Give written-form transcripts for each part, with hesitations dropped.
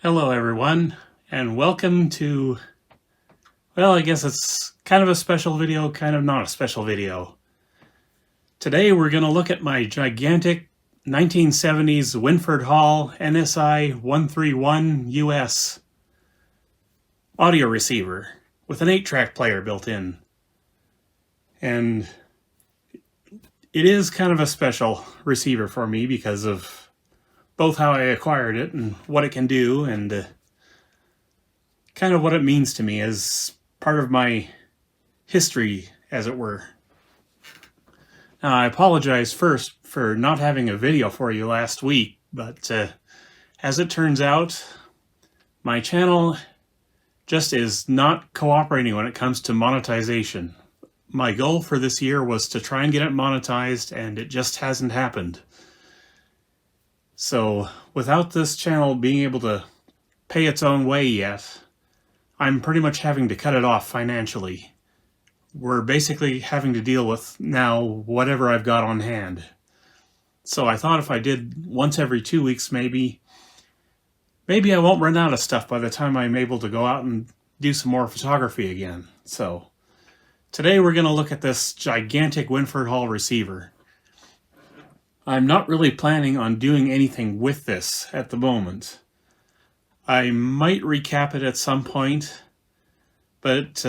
Hello everyone, and welcome to, well, I guess it's kind of a special video, kind of not a special video. Today we're going to look at my gigantic 1970s Wynford Hall NSI-131US audio receiver with an 8-track player built in. And it is kind of a special receiver for me because of both how I acquired it and what it can do, and kind of what it means to me as part of my history, as it were. Now, I apologize first for not having a video for you last week, but as it turns out, my channel just is not cooperating when it comes to monetization. My goal for this year was to try and get it monetized, and it just hasn't happened. So, without this channel being able to pay its own way yet, I'm pretty much having to cut it off financially. We're basically having to deal with now whatever I've got on hand. So I thought if I did once every 2 weeks, maybe I won't run out of stuff by the time I'm able to go out and do some more photography again. So today we're going to look at this gigantic Wynford Hall receiver. I'm not really planning on doing anything with this at the moment. I might recap it at some point, but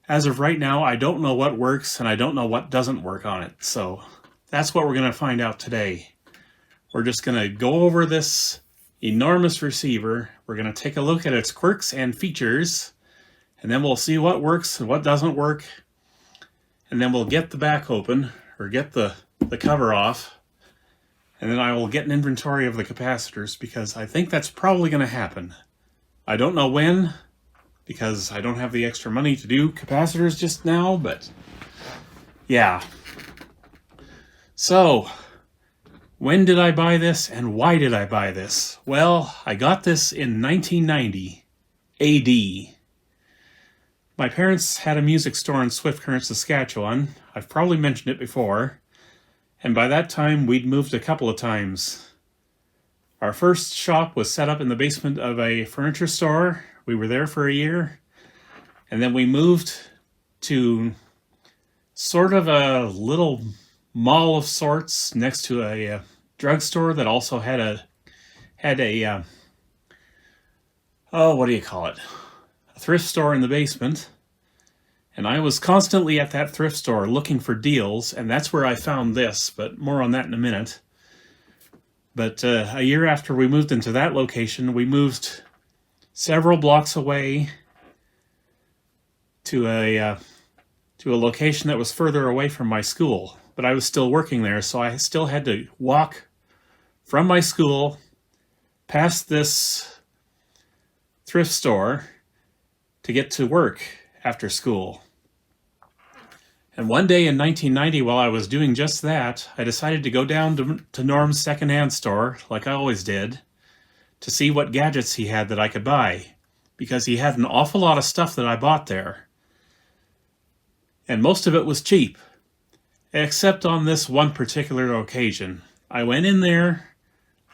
as of right now, I don't know what works and I don't know what doesn't work on it. So that's what we're going to find out today. We're just going to go over this enormous receiver. We're going to take a look at its quirks and features, and then we'll see what works and what doesn't work. And then we'll get the back open, or get the cover off. And then I will get an inventory of the capacitors, because I think that's probably going to happen. I don't know when, because I don't have the extra money to do capacitors just now, but yeah. So, when did I buy this and why did I buy this? Well, I got this in 1990 AD. My parents had a music store in Swift Current, Saskatchewan. I've probably mentioned it before. And by that time, we'd moved a couple of times. Our first shop was set up in the basement of a furniture store. We were there for a year. And then we moved to sort of a little mall of sorts next to a drugstore that also had a thrift store in the basement. And I was constantly at that thrift store looking for deals, and that's where I found this, but more on that in a minute. But a year after we moved into that location, we moved several blocks away to a location that was further away from my school. But I was still working there, so I still had to walk from my school past this thrift store to get to work after school. And one day in 1990, while I was doing just that, I decided to go down to Norm's secondhand store, like I always did, to see what gadgets he had that I could buy, because he had an awful lot of stuff that I bought there. And most of it was cheap, except on this one particular occasion. I went in there,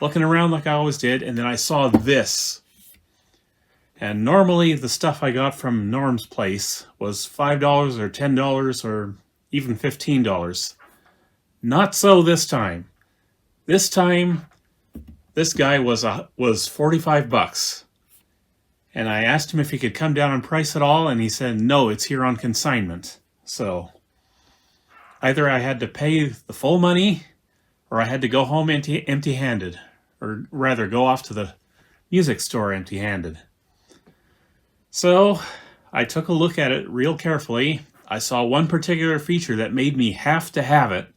looking around like I always did, and then I saw this. And normally the stuff I got from Norm's place was $5 or $10 or even $15. Not so this time. This time, this guy was $45. And I asked him if he could come down in price at all, and he said, no, it's here on consignment. So either I had to pay the full money, or I had to go home empty-handed, or rather go off to the music store empty-handed. So I took a look at it real carefully. I saw one particular feature that made me have to have it,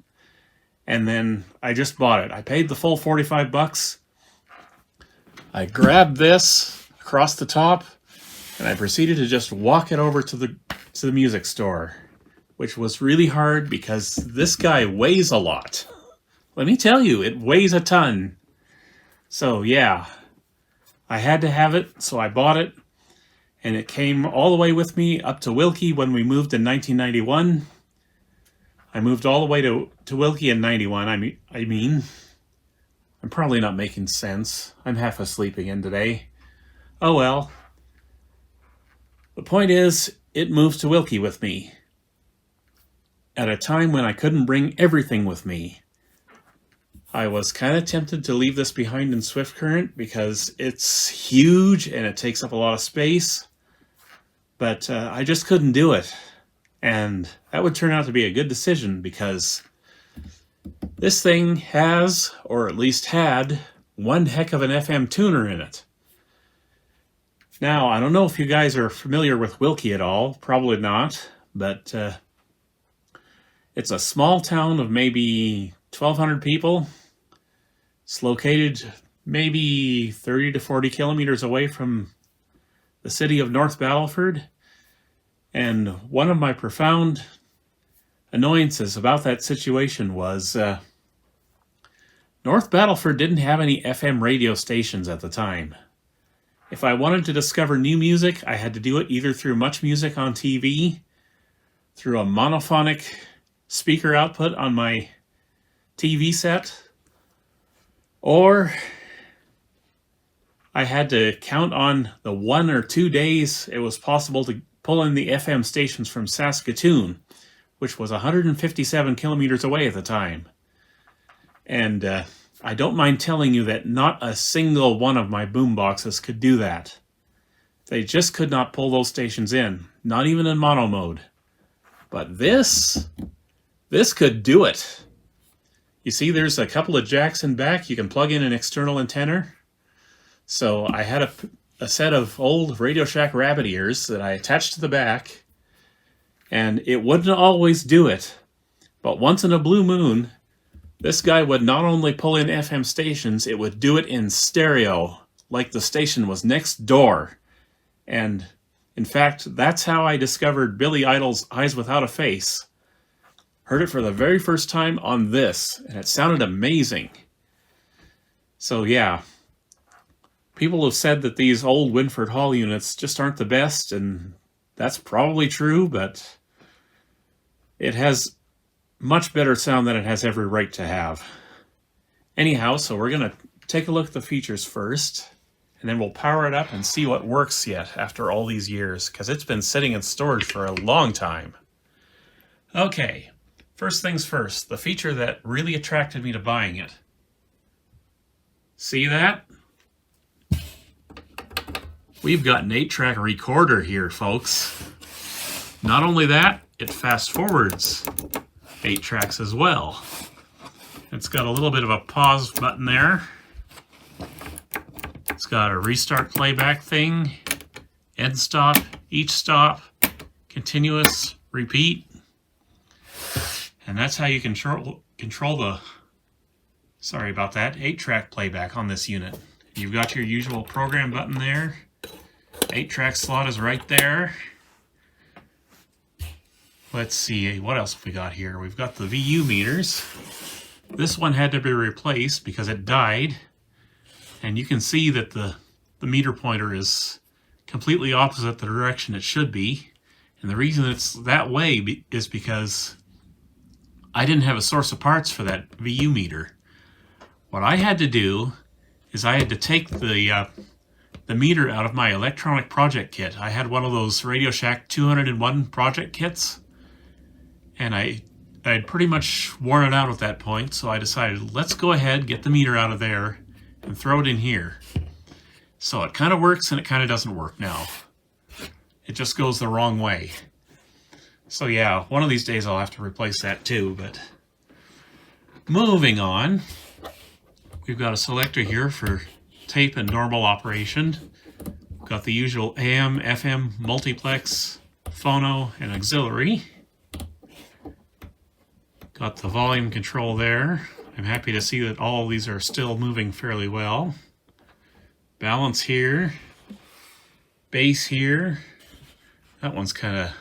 and then I just bought it. I paid the full $45. I grabbed this across the top, and I proceeded to just walk it over to the music store, which was really hard because this guy weighs a lot. Let me tell you, it weighs a ton. So yeah, I had to have it, so I bought it. And it came all the way with me up to Wilkie when we moved in 1991. I moved all the way to Wilkie in 91. I'm I'm probably not making sense. I'm half asleep again today. Oh well. The point is, it moves to Wilkie with me. At a time when I couldn't bring everything with me. I was kind of tempted to leave this behind in Swift Current because it's huge and it takes up a lot of space. But I just couldn't do it. And that would turn out to be a good decision because this thing has, or at least had, one heck of an FM tuner in it. Now, I don't know if you guys are familiar with Wilkie at all. Probably not. But it's a small town of maybe 1,200 people. It's located maybe 30 to 40 kilometers away from the city of North Battleford. And one of my profound annoyances about that situation was North Battleford didn't have any FM radio stations at the time. If I wanted to discover new music, I had to do it either through Much Music on TV, through a monophonic speaker output on my TV set, or I had to count on the 1 or 2 days it was possible to pull in the FM stations from Saskatoon, which was 157 kilometers away at the time. And I don't mind telling you that not a single one of my boomboxes could do that. They just could not pull those stations in, not even in mono mode. But this could do it. You see, there's a couple of jacks in back. You can plug in an external antenna. So I had a set of old Radio Shack rabbit ears that I attached to the back. And it wouldn't always do it. But once in a blue moon, this guy would not only pull in FM stations, it would do it in stereo, like the station was next door. And in fact, that's how I discovered Billy Idol's Eyes Without a Face. Heard it for the very first time on this, and it sounded amazing. So yeah, people have said that these old Wynford Hall units just aren't the best, and that's probably true, but it has much better sound than it has every right to have. Anyhow, so we're going to take a look at the features first, and then we'll power it up and see what works yet after all these years, because it's been sitting in storage for a long time. Okay, first things first, the feature that really attracted me to buying it. See that? We've got an 8-track recorder here, folks. Not only that, it fast forwards 8 tracks as well. It's got a little bit of a pause button there. It's got a restart playback thing, end stop, each stop, continuous, repeat. And that's how you control the, sorry about that, 8-track playback on this unit. You've got your usual program button there. 8-track slot is right there. Let's see, what else have we got here? We've got the VU meters. This one had to be replaced because it died. And you can see that the meter pointer is completely opposite the direction it should be. And the reason it's that way is because I didn't have a source of parts for that VU meter. What I had to do is I had to take the meter out of my electronic project kit. I had one of those Radio Shack 201 project kits. And I'd pretty much worn it out at that point, so I decided, let's go ahead, get the meter out of there, and throw it in here. So it kind of works and it kind of doesn't work now. It just goes the wrong way. So yeah, one of these days I'll have to replace that too, but moving on. We've got a selector here for tape and normal operation. We've got the usual AM, FM, multiplex, phono, and auxiliary. Got the volume control there. I'm happy to see that all of these are still moving fairly well. Balance here. Bass here. That one's kind of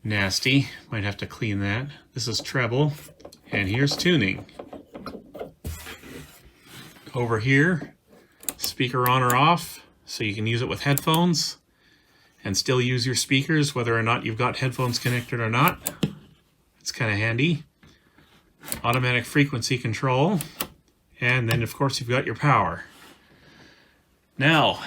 nasty. Might have to clean that. This is treble. And here's tuning. Over here, speaker on or off, so you can use it with headphones and still use your speakers whether or not you've got headphones connected or not. It's kind of handy. automatic frequency control, and then of course you've got your power. Now,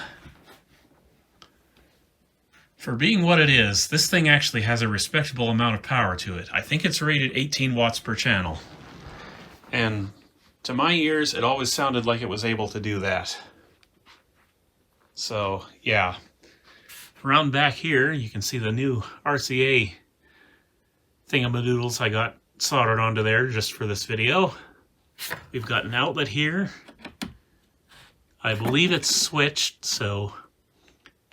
for being what it is, this thing actually has a respectable amount of power to it. I think it's rated 18 watts per channel. And to my ears, it always sounded like it was able to do that. So, yeah. Around back here, you can see the new RCA thingamadoodles I got soldered onto there just for this video. We've got an outlet here. I believe it's switched, so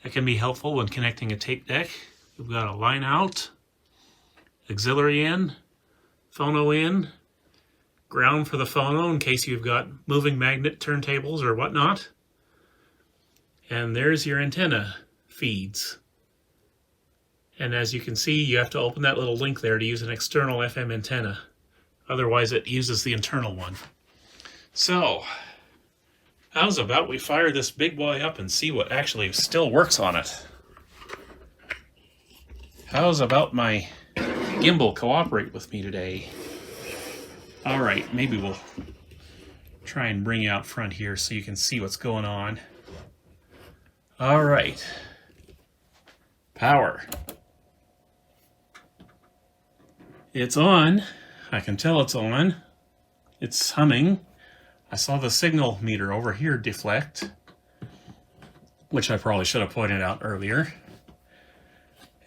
that can be helpful when connecting a tape deck. We've got a line out, auxiliary in, phono in, ground for the phono in case you've got moving magnet turntables or whatnot. And there's your antenna feeds. And as you can see, you have to open that little link there to use an external FM antenna. Otherwise, it uses the internal one. So, how's about we fire this big boy up and see what actually still works on it? How's about my gimbal cooperate with me today? Alright, maybe we'll try and bring you out front here so you can see what's going on. Alright. Power. It's on. I can tell it's on. It's humming. I saw the signal meter over here deflect, which I probably should have pointed out earlier.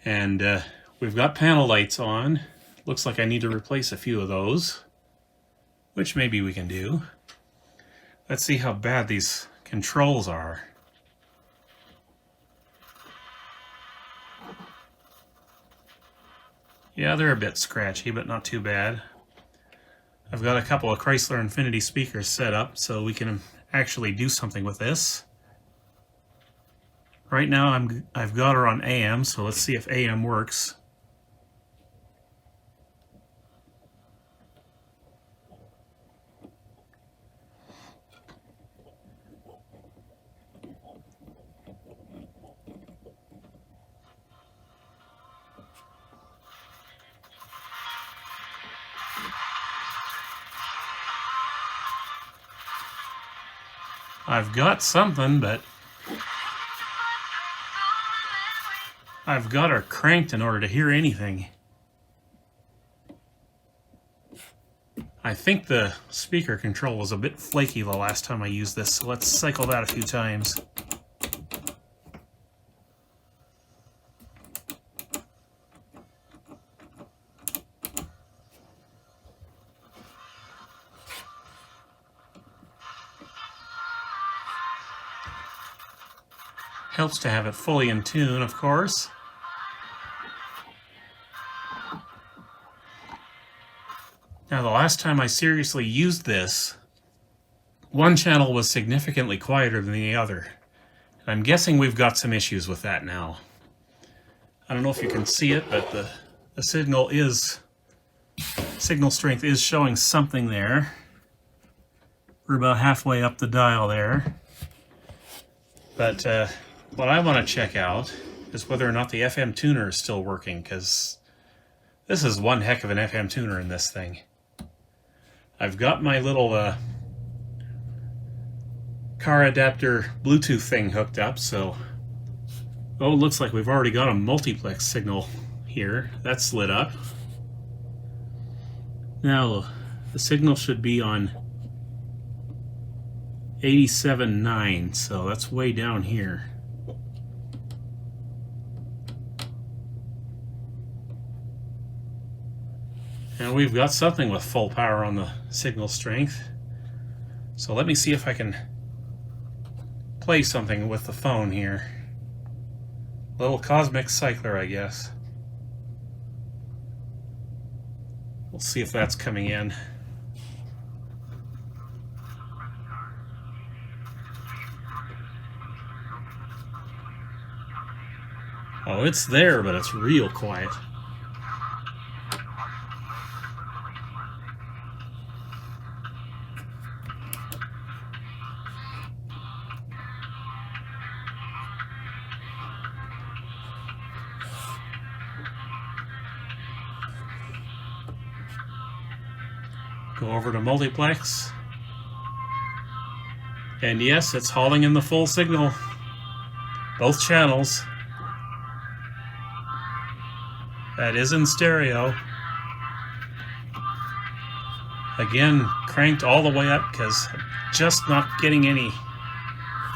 And we've got panel lights on. Looks like I need to replace a few of those, which maybe we can do. Let's see how bad these controls are. Yeah, they're a bit scratchy, but not too bad. I've got a couple of Chrysler Infinity speakers set up so we can actually do something with this. Right now I've got her on AM, so let's see if AM works. I've got something, but I've got her cranked in order to hear anything. I think the speaker control was a bit flaky the last time I used this, so let's cycle that a few times. Helps to have it fully in tune, of course. Now, the last time I seriously used this, one channel was significantly quieter than the other. And I'm guessing we've got some issues with that now. I don't know if you can see it, but the signal strength is showing something there. We're about halfway up the dial there. But what I want to check out is whether or not the FM tuner is still working, because this is one heck of an FM tuner in this thing. I've got my little car adapter Bluetooth thing hooked up, so oh, it looks like we've already got a multiplex signal here. That's lit up. Now the signal should be on 87.9, so that's way down here. And we've got something with full power on the signal strength. So let me see if I can play something with the phone here. Little cosmic cycler, I guess. We'll see if that's coming in. Oh, it's there, but it's real quiet. Go over to multiplex. And yes, it's hauling in the full signal. Both channels. That is in stereo. Again, cranked all the way up because I'm just not getting any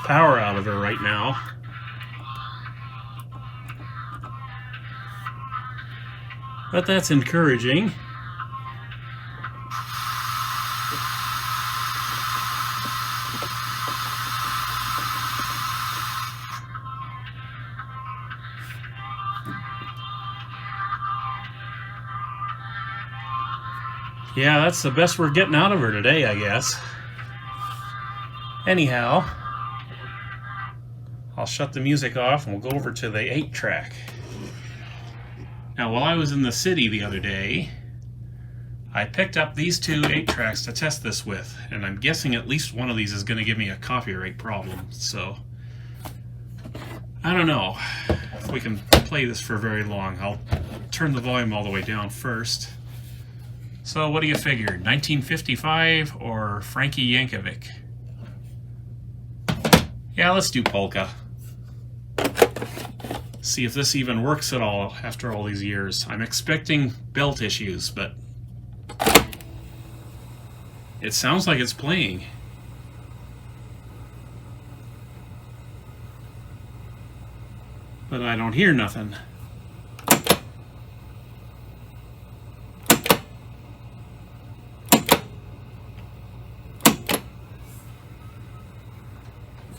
power out of her right now. But that's encouraging. Yeah, that's the best we're getting out of her today, I guess. Anyhow, I'll shut the music off and we'll go over to the 8-track. Now, while I was in the city the other day, I picked up these two 8-tracks to test this with, and I'm guessing at least one of these is going to give me a copyright problem, so I don't know if we can play this for very long. I'll turn the volume all the way down first. So what do you figure, 1955 or Frankie Yankovic? Yeah, let's do polka. See if this even works at all after all these years. I'm expecting belt issues, but it sounds like it's playing. But I don't hear nothing.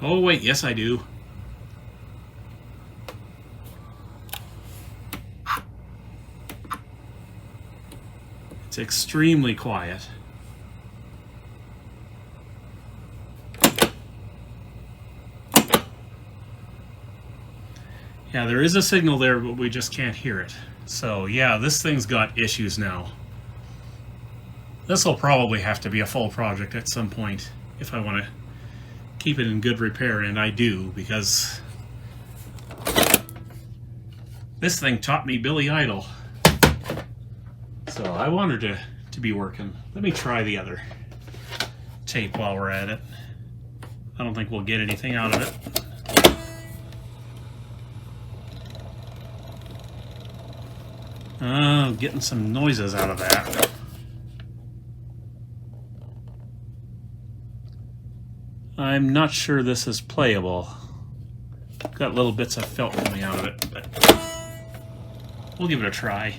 Oh wait, yes I do. It's extremely quiet. Yeah, there is a signal there, but we just can't hear it. So yeah, this thing's got issues now. This will probably have to be a full project at some point if I want to keep it in good repair, and I do, because this thing taught me Billy Idol. So I want her to be working. Let me try the other tape while we're at it. I don't think we'll get anything out of it. Getting some noises out of that. I'm not sure this is playable. Got little bits of felt coming out of it, but we'll give it a try.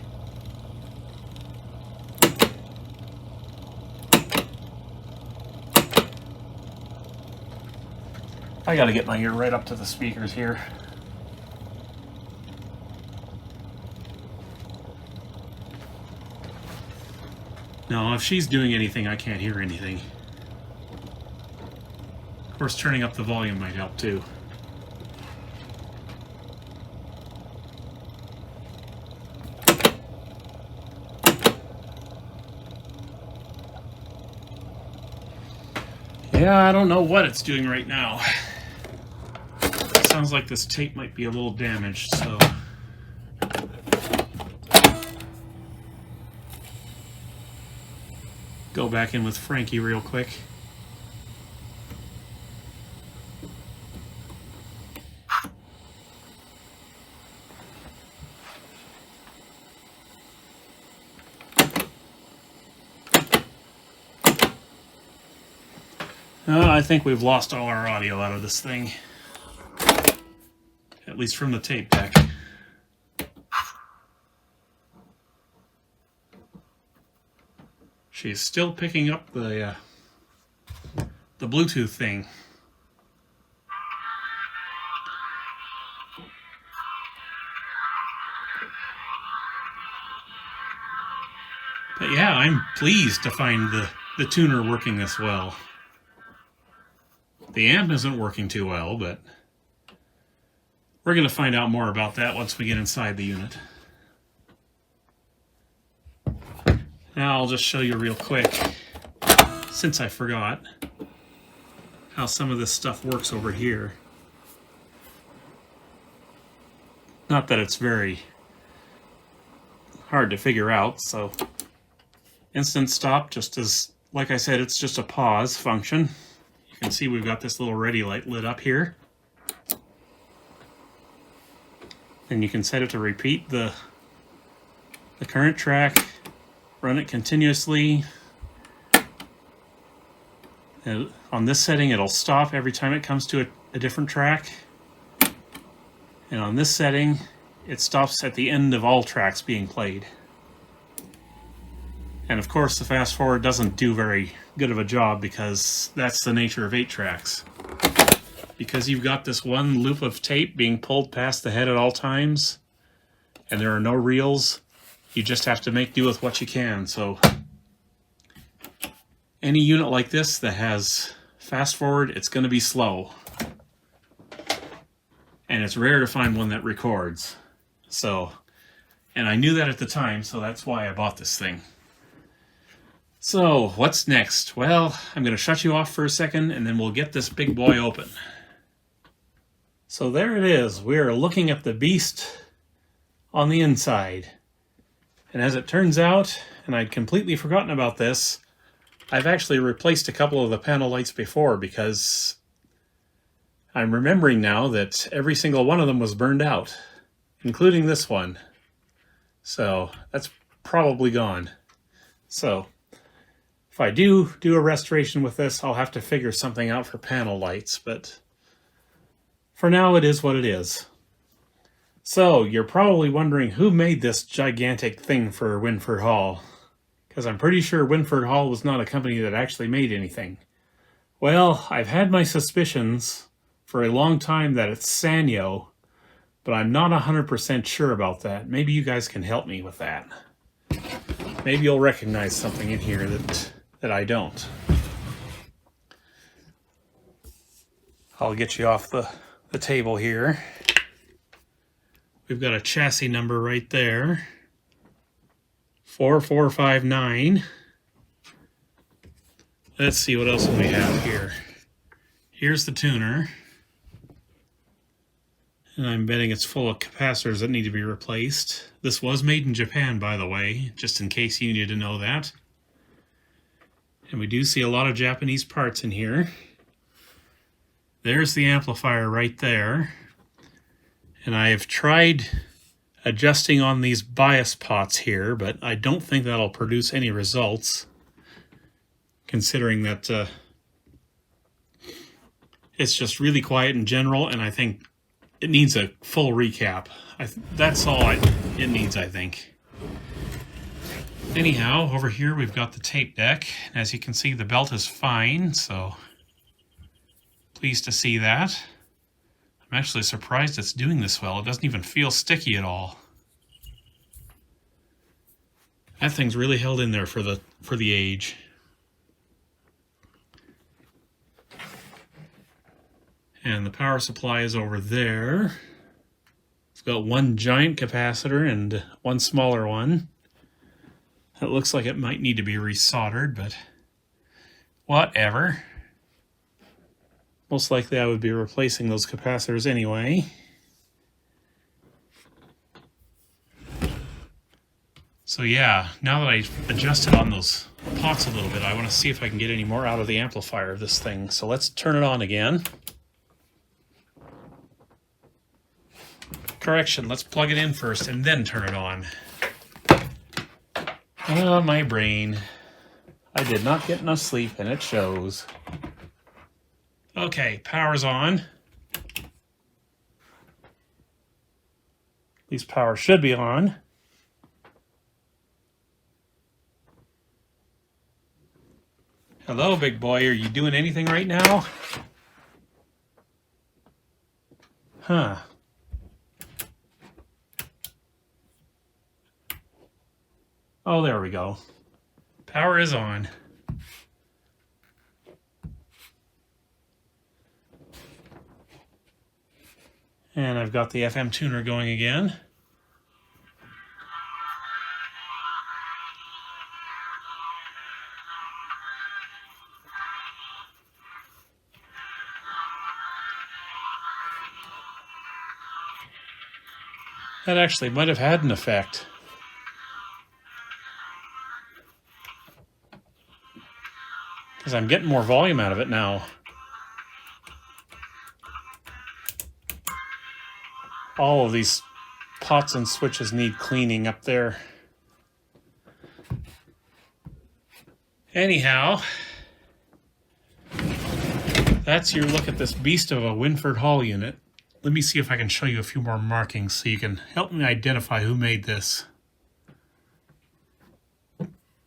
I gotta get my ear right up to the speakers here. No, if she's doing anything, I can't hear anything. Of course, turning up the volume might help too. Yeah, I don't know what it's doing right now. Sounds like this tape might be a little damaged, so go back in with Frankie real quick. I think we've lost all our audio out of this thing. At least from the tape deck. She's still picking up the Bluetooth thing. But yeah, I'm pleased to find the tuner working this well. The amp isn't working too well, but we're going to find out more about that once we get inside the unit. Now I'll just show you real quick, since I forgot, how some of this stuff works over here. Not that it's very hard to figure out, so instant stop just as like I said, it's just a pause function. You can see we've got this little ready light lit up here. And you can set it to repeat the current track, run it continuously. And on this setting, it'll stop every time it comes to a different track. And on this setting, it stops at the end of all tracks being played. And of course, the fast forward doesn't do very good of a job because that's the nature of 8 tracks. Because you've got this one loop of tape being pulled past the head at all times, and there are no reels, you just have to make do with what you can. So any unit like this that has fast forward, it's going to be slow. And it's rare to find one that records. So, and I knew that at the time, so that's why I bought this thing. So, what's next? Well, I'm going to shut you off for a second, and then we'll get this big boy open. So there it is. We're looking at the beast on the inside. And as it turns out, and I'd completely forgotten about this, I've actually replaced a couple of the panel lights before because I'm remembering now that every single one of them was burned out, including this one. So that's probably gone. So if I do a restoration with this, I'll have to figure something out for panel lights, but for now it is what it is. So you're probably wondering who made this gigantic thing for Wynford Hall, because I'm pretty sure Wynford Hall was not a company that actually made anything. Well, I've had my suspicions for a long time that it's Sanyo, but I'm not 100% sure about that. Maybe you guys can help me with that. Maybe you'll recognize something in here that I don't. I'll get you off the table here. We've got a chassis number right there. 4459. Let's see what else we have here. Here's the tuner. And I'm betting it's full of capacitors that need to be replaced. This was made in Japan, by the way, just in case you needed to know that. And we do see a lot of Japanese parts in here. There's the amplifier right there. And I have tried adjusting on these bias pots here, but I don't think that'll produce any results, considering that it's just really quiet in general, and I think it needs a full recap. That's all it needs, I think. Anyhow, over here we've got the tape deck. As you can see, the belt is fine, so pleased to see that. I'm actually surprised it's doing this well. It doesn't even feel sticky at all. That thing's really held in there for the age. And the power supply is over there. It's got one giant capacitor and one smaller one. It looks like it might need to be resoldered, but whatever. Most likely I would be replacing those capacitors anyway. So yeah, now that I've adjusted on those pots a little bit, I want to see if I can get any more out of the amplifier of this thing. So let's turn it on again. Correction, let's plug it in first and then turn it on. Oh, my brain. I did not get enough sleep and it shows. Okay, power's on. At least power should be on. Hello, big boy. Are you doing anything right now? Huh. Oh, there we go. Power is on. And I've got the FM tuner going again. That actually might have had an effect. because I'm getting more volume out of it now. All of these pots and switches need cleaning up there. Anyhow, that's your look at this beast of a Wynford Hall unit. Let me see if I can show you a few more markings so you can help me identify who made this.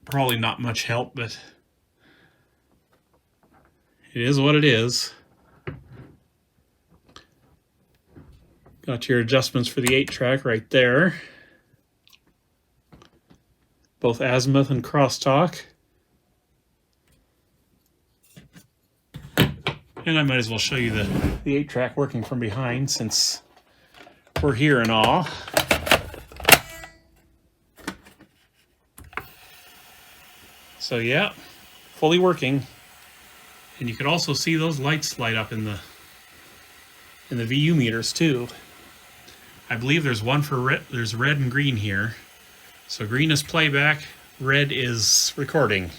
Probably not much help, but it is what it is. Got your adjustments for the 8-track right there. Both azimuth and crosstalk. And I might as well show you the 8-track working from behind since we're here and all. So yeah, fully working. And you could also see those lights light up in the VU meters too. I believe there's one for red, there's red and green here. So green is playback, red is recording.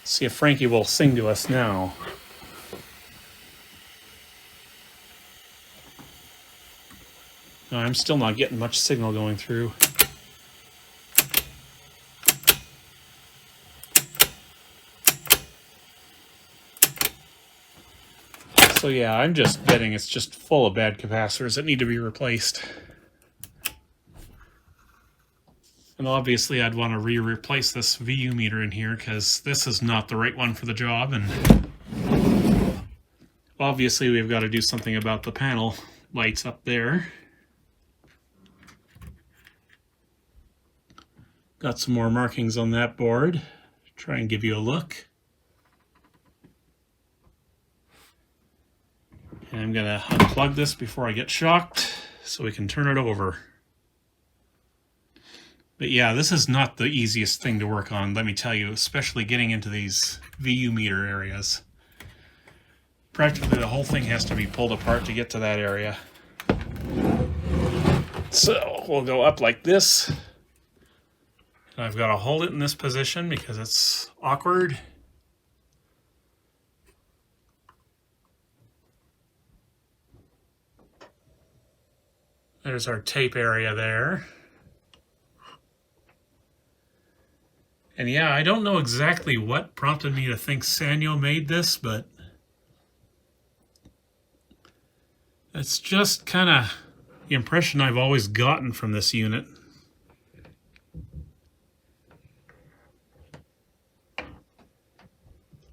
See if Frankie will sing to us now. No, I'm still not getting much signal going through. So yeah, I'm just betting it's just full of bad capacitors that need to be replaced. And obviously I'd want to replace this VU meter in here because this is not the right one for the job, and obviously we've got to do something about the panel lights up there. Got some more markings on that board. Try and give you a look. And I'm gonna unplug this before I get shocked so we can turn it over. But yeah, this is not the easiest thing to work on, let me tell you, especially getting into these VU meter areas. Practically the whole thing has to be pulled apart to get to that area. So we'll go up like this. And I've got to hold it in this position because it's awkward. There's our tape area there. And yeah, I don't know exactly what prompted me to think Sanyo made this, but it's just kind of the impression I've always gotten from this unit.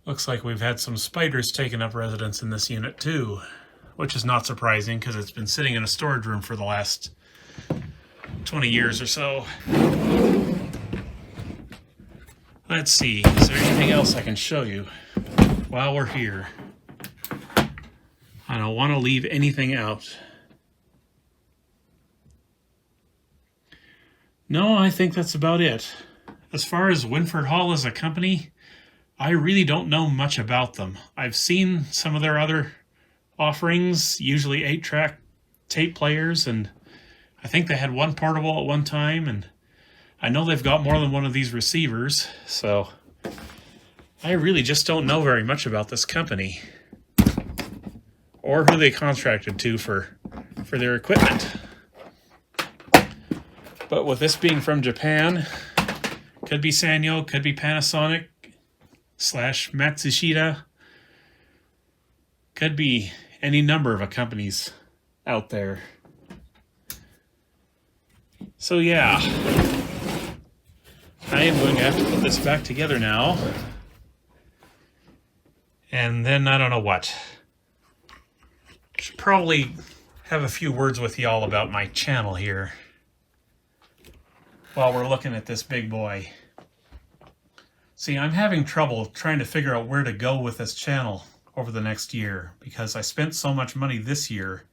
Looks like we've had some spiders taking up residence in this unit too, which is not surprising because it's been sitting in a storage room for the last 20 years or so. Let's see, is there anything else I can show you while we're here? I don't want to leave anything out. No, I think that's about it. As far as Wynford Hall as a company, I really don't know much about them. I've seen some of their other offerings, usually 8-track tape players, and I think they had one portable at one time, and I know they've got more than one of these receivers, so I really just don't know very much about this company or who they contracted to for their equipment. But with this being from Japan, could be Sanyo, could be Panasonic / Matsushita, could be any number of companies out there. So yeah, I am going to have to put this back together now, and then I don't know what. Should probably have a few words with y'all about my channel here while we're looking at this big boy. See, I'm having trouble trying to figure out where to go with this channel over the next year because I spent so much money this year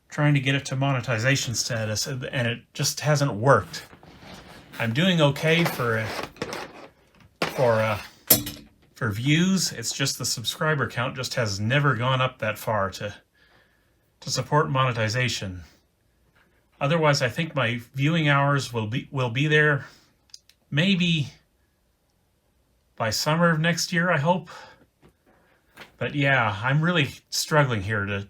trying to get it to monetization status, and it just hasn't worked. I'm doing okay for views. It's just the subscriber count just has never gone up that far to support monetization. Otherwise, I think my viewing hours will be there maybe by summer of next year, I hope. But yeah, I'm really struggling here to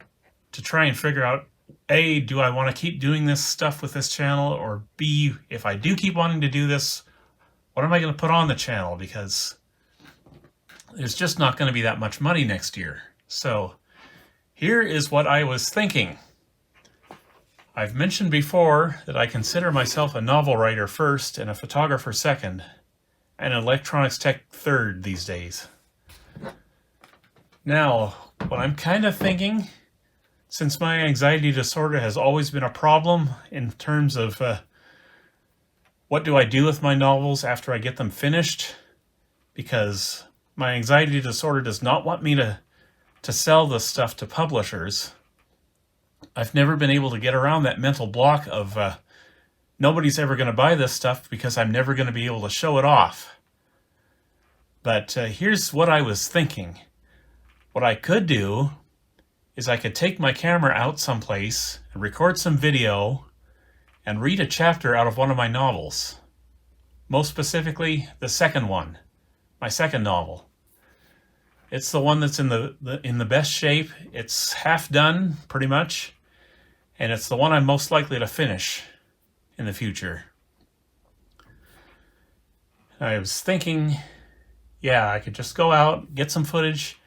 try and figure out, A, do I want to keep doing this stuff with this channel? Or B, if I do keep wanting to do this, what am I going to put on the channel? Because there's just not going to be that much money next year. So here is what I was thinking. I've mentioned before that I consider myself a novel writer first and a photographer second, and an electronics tech third these days. Now, what I'm kind of thinking, since my anxiety disorder has always been a problem in terms of what do I do with my novels after I get them finished, because my anxiety disorder does not want me to sell this stuff to publishers. I've never been able to get around that mental block of nobody's ever going to buy this stuff because I'm never going to be able to show it off. But here's what I was thinking. What I could do is I could take my camera out someplace and record some video and read a chapter out of one of my novels. Most specifically, the second one, my second novel. It's the one that's in the best shape. It's half done, pretty much. And it's the one I'm most likely to finish in the future. I was thinking, yeah, I could just go out, get some footage,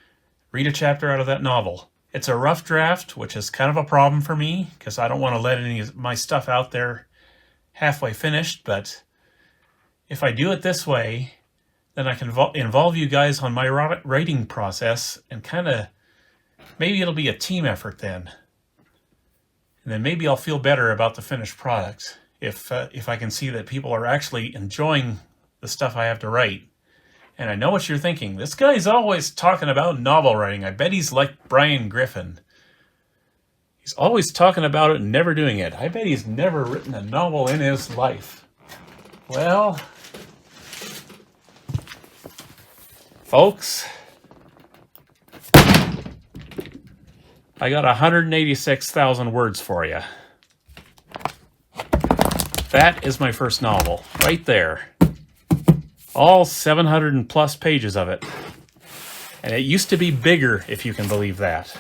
read a chapter out of that novel. It's a rough draft, which is kind of a problem for me, because I don't want to let any of my stuff out there halfway finished, but if I do it this way, then I can involve you guys on my writing process, and kind of, maybe it'll be a team effort then. And then maybe I'll feel better about the finished product if I can see that people are actually enjoying the stuff I have to write. And I know what you're thinking. This guy's always talking about novel writing. I bet he's like Brian Griffin. He's always talking about it and never doing it. I bet he's never written a novel in his life. Well, folks, I got 186,000 words for you. That is my first novel, right there. All 700 and plus pages of it. And it used to be bigger, if you can believe that.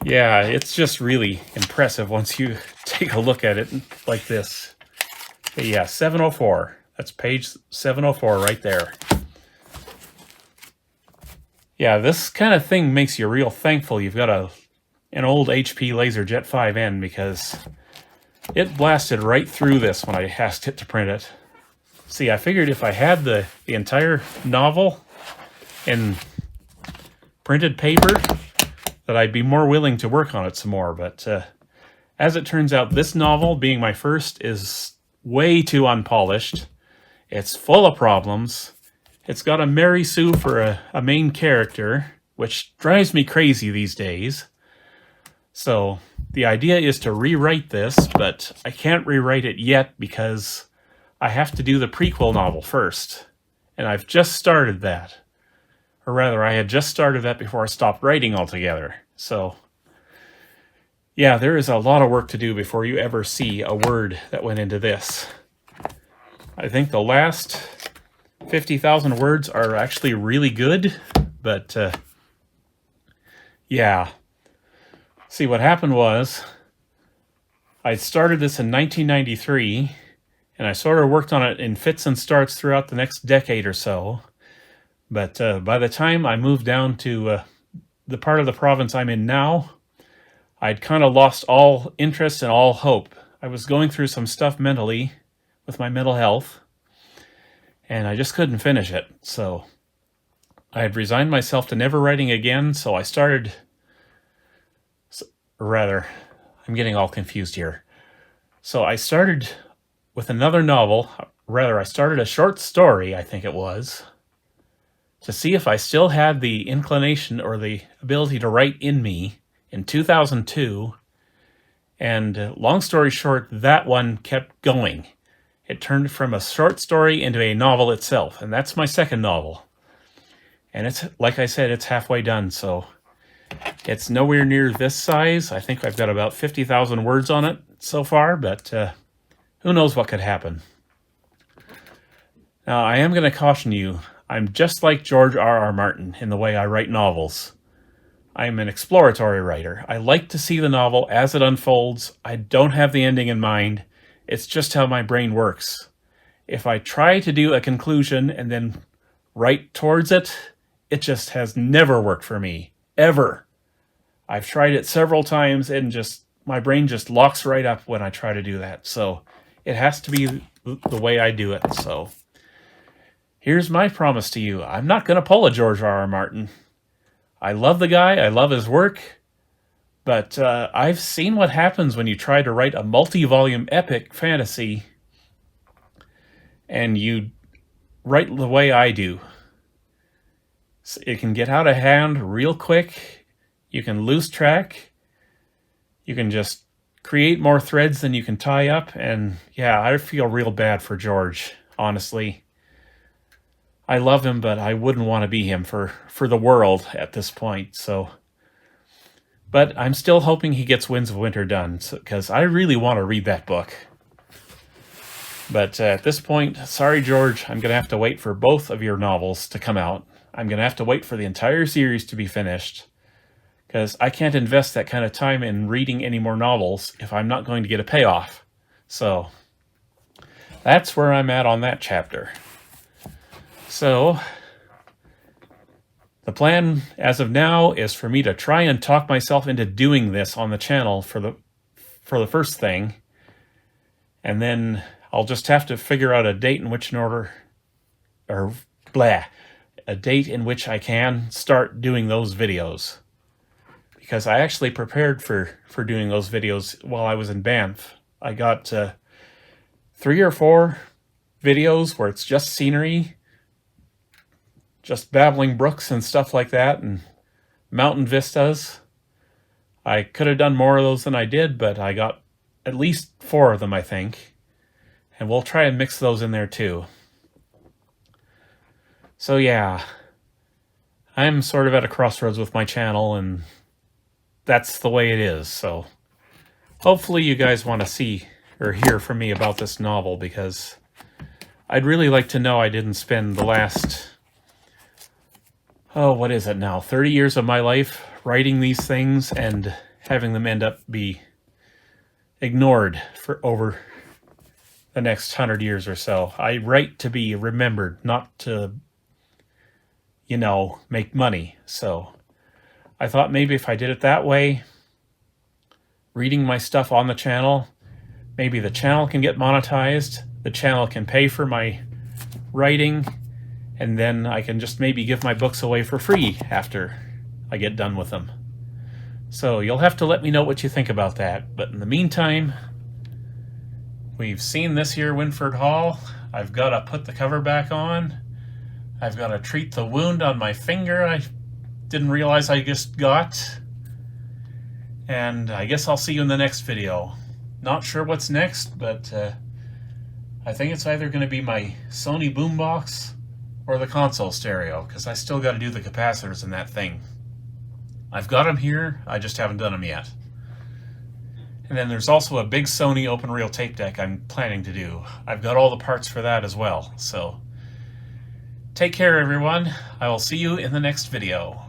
Yeah, it's just really impressive once you take a look at it like this. But yeah, 704. That's page 704 right there. Yeah, this kind of thing makes you real thankful you've got an old HP LaserJet 5N, because it blasted right through this when I asked it to print it. See, I figured if I had the entire novel in printed paper, that I'd be more willing to work on it some more. But as it turns out, this novel, being my first, is way too unpolished. It's full of problems. It's got a Mary Sue for a main character, which drives me crazy these days. So the idea is to rewrite this, but I can't rewrite it yet because I have to do the prequel novel first. And I've just started that. Or rather, I had just started that before I stopped writing altogether. So yeah, there is a lot of work to do before you ever see a word that went into this. I think the last 50,000 words are actually really good, but yeah. See, what happened was, I started this in 1993, and I sort of worked on it in fits and starts throughout the next decade or so. But by the time I moved down to the part of the province I'm in now, I'd kind of lost all interest and all hope. I was going through some stuff mentally with my mental health, and I just couldn't finish it. So I had resigned myself to never writing again, so I started... Or rather, I'm getting all confused here. So I started with another novel. Rather, I started a short story, I think it was, to see if I still had the inclination or the ability to write in me in 2002. And long story short, that one kept going. It turned from a short story into a novel itself, and that's my second novel. And it's, like I said, it's halfway done, so it's nowhere near this size. I think I've got about 50,000 words on it, so far, but who knows what could happen. Now, I am going to caution you, I'm just like George R.R. Martin in the way I write novels. I'm an exploratory writer. I like to see the novel as it unfolds. I don't have the ending in mind. It's just how my brain works. If I try to do a conclusion and then write towards it, it just has never worked for me. Ever. I've tried it several times and my brain just locks right up when I try to do that. So it has to be the way I do it. So here's my promise to you. I'm not going to pull a George R.R. Martin. I love the guy. I love his work. But I've seen what happens when you try to write a multi-volume epic fantasy and you write the way I do. It can get out of hand real quick. You can lose track. You can just create more threads than you can tie up. And yeah, I feel real bad for George, honestly. I love him, but I wouldn't want to be him for the world at this point. So, but I'm still hoping he gets Winds of Winter done, because I really want to read that book. But at this point, sorry, George, I'm going to have to wait for both of your novels to come out. I'm going to have to wait for the entire series to be finished, because I can't invest that kind of time in reading any more novels if I'm not going to get a payoff. So that's where I'm at on that chapter. So the plan as of now is for me to try and talk myself into doing this on the channel for the first thing, and then I'll just have to figure out a date in which a date in which I can start doing those videos, because I actually prepared for doing those videos while I was in Banff. I got 3 or 4 videos where it's just scenery, just babbling brooks and stuff like that, and mountain vistas. I could have done more of those than I did, but I got at least 4 of them, I think. And we'll try and mix those in there too. So yeah, I'm sort of at a crossroads with my channel, and that's the way it is. So hopefully you guys want to see or hear from me about this novel, because I'd really like to know I didn't spend the last, what is it now, 30 years of my life writing these things and having them end up be ignored for over the next 100 years or so. I write to be remembered, not to, make money. So I thought maybe if I did it that way, reading my stuff on the channel, maybe the channel can get monetized, the channel can pay for my writing, and then I can just maybe give my books away for free after I get done with them. So you'll have to let me know what you think about that. But in the meantime, we've seen this here Wynford haul. I've got to put the cover back on. I've got to treat the wound on my finger I didn't realize I just got. And I guess I'll see you in the next video. Not sure what's next, but I think it's either going to be my Sony boombox or the console stereo, because I still got to do the capacitors in that thing. I've got them here, I just haven't done them yet. And then there's also a big Sony open reel tape deck I'm planning to do. I've got all the parts for that as well. So take care, everyone. I will see you in the next video.